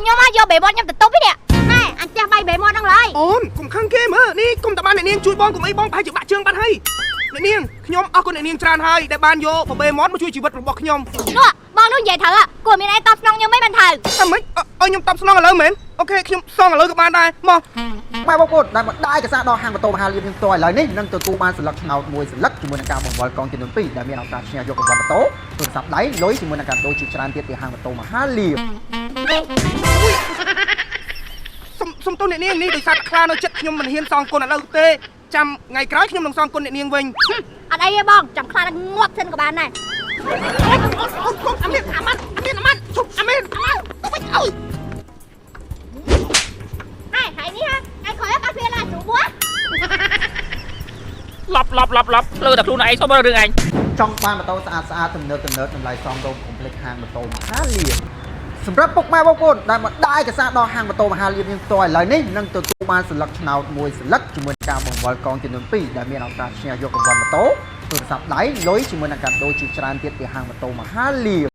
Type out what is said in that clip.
ខ្ញុំមកយកបេម៉ត់ខ្ញុំទៅទុបនេះណែអញចាស់បាយបេម៉ត់ហ្នឹងឡើយអូនកុំខឹងគេមើលនេះកុំតបានអ្នកនាងជួយបងកុំអីបងប្រហែលជាបាក់ជើងបាត់ហើយអ្នកនាងខ្ញុំអរគុណអ្នកនាងច្រើនហើយដែលបានយកបបេម៉ត់មកជួយជីវិតរបស់ខ្ញុំនោះបងនោះនិយាយត្រូវគួរមានអីតបស្នងខ្ញុំមិនបានត្រូវអមិនអើខ្ញុំតបស្នងឥឡូវមែនអូខេខ្ញុំសងឥឡូវក៏បានដែរមកម៉ែបងប្អូនដែលមកដាយកសាដល់ហាងម៉ូតូមហាលៀបខ្ញុំផ្ទាល់ឥឡូវនេះនឹងទទួលបានស្លឹកឆ្នោតមួយស្លឹកជាមួយនឹងការបង្វិលកង់ចំនួន2ដែលមានឱកាសឈ្នះយករង្វាន់ម៉ូតូទូរស័ព្ទដៃលុយជាមួយនឹងការដូរជាច្រើនទៀតពីហាងម៉ូតូមហាលៀបសុំទោសអ្នកនាងនេះដោយសារតែខ្លានៅចិត្តខ្ញុំមិនហ៊ានសងគុណឥឡូវទេចាំថ្ងៃក្រោយខ្ញុំនឹងសងគុណអ្នកនាងវិញអត់អីទេបងចាំខ្លាងាប់សិនក៏បានដែរអាមីនជប់អាមីនទៅវិញអើយហើយនេះឯងខ້ອຍកាហ្វេឡាស្រួលបួឡប់លើតែខ្លួនឯងសុំរឿងឯងចង់បានម៉ូតូស្អាតទំនើបតម្លៃសមរម្យកុំភ្លេចហាងម៉ូតូមហាលៀបសម្រាប់ពុកម៉ែបងប្អូនដែលមកដាយកសាដល់ហាងម៉ូតូមហាលៀបយើងផ្ទាល់ឥឡូវនេះនឹងទទួលបានស្លឹកឆ្នោតមួយស្លឹកជាមួយការបង្វិលកង់ចំនួន2ដែលមានឱកាសឈ្នះយករង្វាន់ម៉ូតូទូរស័ព្ទដៃលុយជាមួយនឹងការដូរជាច្រើនទៀតពីហាងម៉ូតូមហាលៀប